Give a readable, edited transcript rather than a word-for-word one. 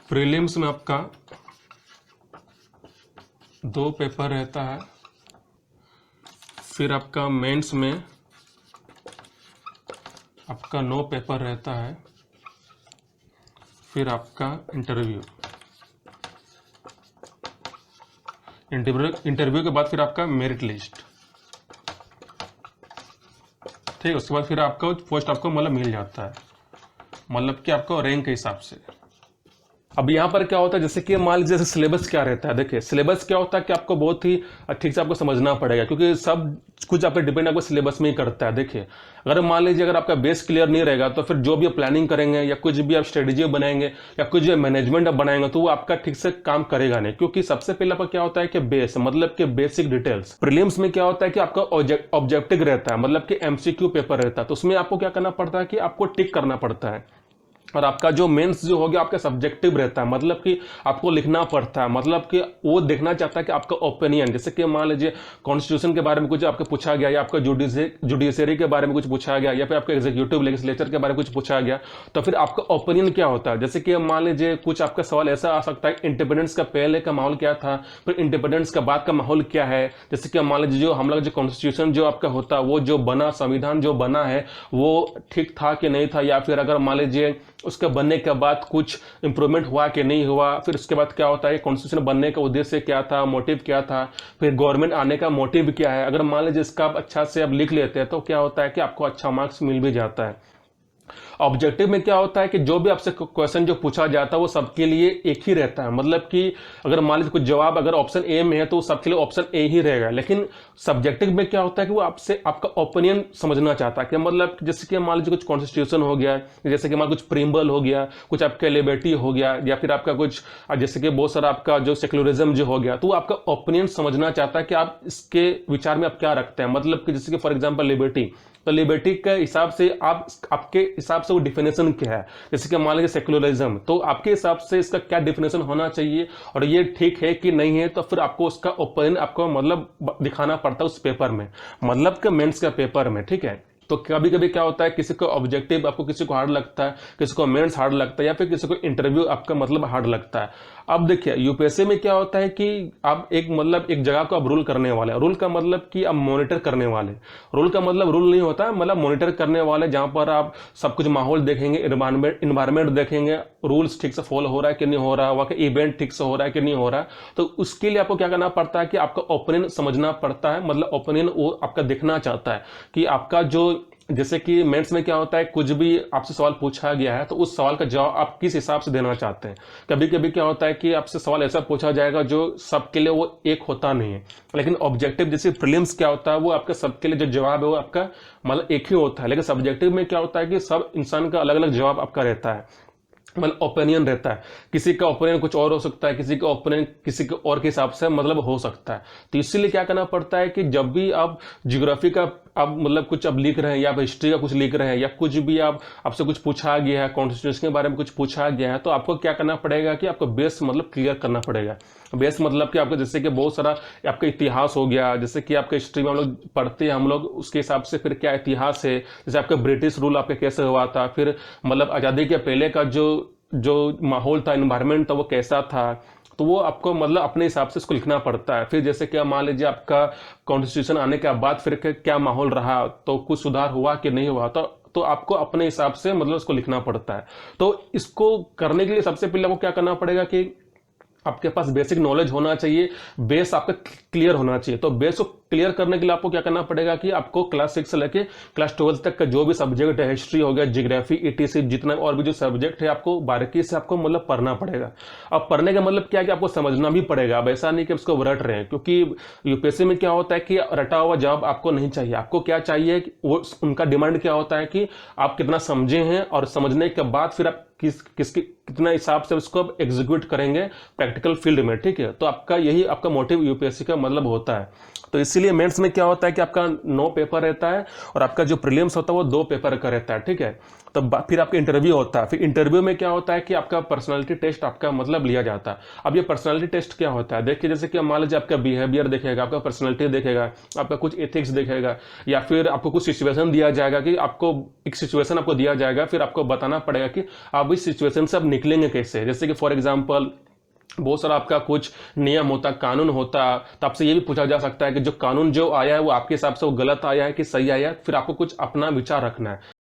Prelims में आपका 2 paper रहता है, फिर आपका मेंस में आपका 9 पेपर रहता है, फिर आपका इंटरव्यू के बाद फिर आपका मेरिट लिस्ट। ठीक है, उसके बाद फिर आपका पोस्ट आपको मतलब मिल जाता है, मतलब कि आपको रैंक के हिसाब से। अब यहाँ पर क्या होता है, जैसे कि मान लीजिए जैसे सिलेबस क्या रहता है। देखिए सिलेबस क्या होता है कि आपको बहुत ही ठीक से आपको समझना पड़ेगा, क्योंकि सब कुछ आपका डिपेंड आपको सिलेबस में ही करता है। देखिए अगर मान लीजिए अगर आपका बेस क्लियर नहीं रहेगा तो फिर जो भी आप प्लानिंग करेंगे या कुछ भी आप स्ट्रेटेजी बनाएंगे या कुछ भी मैनेजमेंट आप बनाएंगे तो वो आपका ठीक से काम करेगा नहीं, क्योंकि सबसे पहले आपका क्या होता है कि बेस मतलब कि बेसिक डिटेल्स। प्रीलिम्स में क्या होता है कि आपका ऑब्जेक्टिव रहता है, मतलब कि एमसीक्यू पेपर रहता है, तो उसमें आपको क्या करना पड़ता है कि आपको टिक करना पड़ता है। और आपका जो मेंस जो हो गया आपका सब्जेक्टिव रहता है, मतलब कि आपको लिखना पड़ता है, मतलब कि वो देखना चाहता है कि आपका ओपिनियन, जैसे कि मान लीजिए कॉन्स्टिट्यूशन के बारे में कुछ आपको पूछा गया या आपका जुडिशरी के बारे में कुछ पूछा गया या फिर आपका एग्जीक्यूटिव लेजिस्लेचर के बारे में कुछ पूछा गया, तो फिर आपका ओपिनियन क्या होता है। जैसे कि मान लीजिए कुछ आपका सवाल ऐसा आ सकता है, इंडिपेंडेंस का पहले का माहौल क्या था, फिर इंडिपेंडेंस का बाद का माहौल क्या है। जैसे कि मान लीजिए जो हम लोग जो कॉन्स्टिट्यूशन जो आपका होता है वो जो बना, संविधान जो बना है वो ठीक था कि नहीं था, या फिर अगर मान लीजिए उसके बनने के बाद कुछ इंप्रूवमेंट हुआ कि नहीं हुआ, फिर उसके बाद क्या होता है कॉन्स्टिट्यूशन बनने का उद्देश्य क्या था, मोटिव क्या था, फिर गवर्नमेंट आने का मोटिव क्या है। अगर मान लीजिए इसका आप अच्छा से आप लिख लेते हैं तो क्या होता है कि आपको अच्छा मार्क्स मिल भी जाता है। ऑब्जेक्टिव में क्या होता है कि जो भी आपसे क्वेश्चन जो पूछा जाता है वो सबके लिए एक ही रहता है, मतलब कि अगर मान लीजिए कुछ जवाब अगर ऑप्शन ए में है तो सबके लिए ऑप्शन ए ही रहेगा। लेकिन सब्जेक्टिव में क्या होता है कि वो आपसे आपका ओपिनियन समझना चाहता है कि मतलब जैसे कि मान लीजिए कुछ कॉन्स्टिट्यूशन हो गया, जैसे कि मान कुछ प्रीम्बल हो गया, कुछ आपका लिबर्टी हो गया, या फिर आपका कुछ जैसे कि बहुत सारा आपका जो सेक्युलरिज्म जो हो गया, तो वो आपका ओपिनियन समझना चाहता है कि आप इसके विचार में आप क्या रखते हैं। मतलब कि जैसे कि फॉर एग्जाम्पल लिबर्टी, तो लिबर्टी के हिसाब से आपके हिसाब से वो डिफिनेशन क्या है। जैसे कि मान लीजिए सेक्युलरिज्म, तो आपके हिसाब से इसका क्या डिफिनेशन होना चाहिए और ये ठीक है कि नहीं है, तो फिर आपको उसका ओपिनियन आपको मतलब दिखाना पड़ता है उस पेपर में, मतलब कि मेंस का पेपर में। ठीक है, तो कभी कभी क्या होता है किसी को ऑब्जेक्टिव आपको किसी को हार्ड लगता है, किसी को मेंस हार्ड लगता है, या फिर किसी को इंटरव्यू आपका मतलब हार्ड लगता है। अब देखिए यूपीएससी में क्या होता है कि आप एक मतलब एक जगह को आप रूल करने वाले, रूल का मतलब कि आप मॉनिटर करने वाले। रूल का मतलब रूल नहीं होता, मतलब मॉनिटर करने वाले, जहां पर आप सब कुछ माहौल देखेंगे, इन्वायरमेंट देखेंगे, रूल्स ठीक से फॉलो हो रहा है कि नहीं हो रहा, वहां का इवेंट ठीक से हो रहा है कि नहीं हो रहा। तो उसके लिए आपको क्या करना पड़ता है कि आपका ओपिनियन समझना पड़ता है, मतलब ओपिनियन वो आपका देखना चाहता है कि आपका जो, जैसे कि मेंस में क्या होता है कुछ भी आपसे सवाल पूछा गया है तो उस सवाल का जवाब आप किस हिसाब से देना चाहते हैं। कभी कभी क्या होता है कि आपसे सवाल ऐसा पूछा जाएगा जो सबके लिए वो एक होता नहीं है, लेकिन ऑब्जेक्टिव जैसे प्रीलिम्स क्या होता है वो आपका सबके लिए जो जवाब है वो आपका मतलब एक ही होता है। लेकिन सब्जेक्टिव में क्या होता है कि सब इंसान का अलग अलग जवाब आपका रहता है, मतलब ओपिनियन रहता है। किसी का ओपिनियन कुछ और हो सकता है, किसी का ओपिनियन किसी के और के हिसाब से मतलब हो सकता है। तो इसीलिए क्या करना पड़ता है कि जब भी आप ज्योग्राफी का आप मतलब कुछ आप लिख रहे हैं या आप हिस्ट्री का कुछ लिख रहे हैं या कुछ भी आप आपसे कुछ पूछा गया है, कॉन्स्टिट्यूशन के बारे में कुछ पूछा गया है, तो आपको क्या करना पड़ेगा कि आपको बेस मतलब क्लियर करना पड़ेगा। बेस मतलब कि आपका जैसे कि बहुत सारा आपका इतिहास हो गया, जैसे कि आपका हिस्ट्री में हम लोग पढ़ते हैं हम लोग, उसके हिसाब से फिर क्या इतिहास है, जैसे आपका ब्रिटिश रूल आपका कैसे हुआ था, फिर मतलब आज़ादी के पहले का जो जो माहौल था, इन्वायरमेंट था, वो कैसा था, तो वो आपको मतलब अपने हिसाब से इसको लिखना पड़ता है। फिर जैसे कि मान लीजिए आपका कॉन्स्टिट्यूशन आने के बाद फिर क्या माहौल रहा, तो कुछ सुधार हुआ कि नहीं हुआ, तो आपको अपने हिसाब से मतलब इसको लिखना पड़ता है। तो इसको करने के लिए सबसे पहले आपको क्या करना पड़ेगा कि आपके पास बेसिक नॉलेज होना चाहिए, बेस आपका क्लियर होना चाहिए। तो बेस को क्लियर करने के लिए आपको क्या करना पड़ेगा कि आपको क्लास 6 से लेके क्लास 12 तक का जो भी सब्जेक्ट है, हिस्ट्री हो गया, जियोग्राफी, ईटीसी, जितना और भी जो सब्जेक्ट है आपको बारीकी से आपको मतलब पढ़ना पड़ेगा। अब पढ़ने का मतलब क्या है कि आपको समझना भी पड़ेगा। अब ऐसा नहीं कि उसको रट रहे हैं, क्योंकि यूपीएससी में क्या होता है कि रटा हुआ जवाब आपको नहीं चाहिए। आपको क्या चाहिए, वो उनका डिमांड क्या होता है कि आप कितना समझे हैं और समझने के बाद फिर आप कितना हिसाब से उसको आप एग्जीक्यूट करेंगे प्रैक्टिकल फील्ड में। ठीक है, तो आपका यही आपका मोटिव यूपीएससी का मतलब होता है। तो इसीलिए मेंस में क्या होता है कि आपका 9 पेपर रहता है और आपका जो प्रीलिम्स होता है वो 2 पेपर का रहता है। ठीक है, तो फिर आपका इंटरव्यू होता है। फिर इंटरव्यू में क्या होता है कि आपका पर्सनालिटी टेस्ट आपका मतलब लिया जाता है। अब ये पर्सनालिटी टेस्ट क्या होता है, देखिए जैसे कि मान लीजिए आपका बिहेवियर देखेगा, आपका पर्सनालिटी देखेगा, आपका कुछ एथिक्स देखेगा, या फिर आपको कुछ सिचुएशन दिया जाएगा कि आपको एक सिचुएशन आपको दिया जाएगा, फिर आपको बताना पड़ेगा कि आप इस सिचुएशन से आप निकलेंगे कैसे। जैसे कि फॉर एग्जांपल बहुत सारा आपका कुछ नियम होता, कानून होता, तो आपसे ये भी पूछा जा सकता है कि जो कानून जो आया है वो आपके हिसाब से वो गलत आया है कि सही आया है, फिर आपको कुछ अपना विचार रखना है।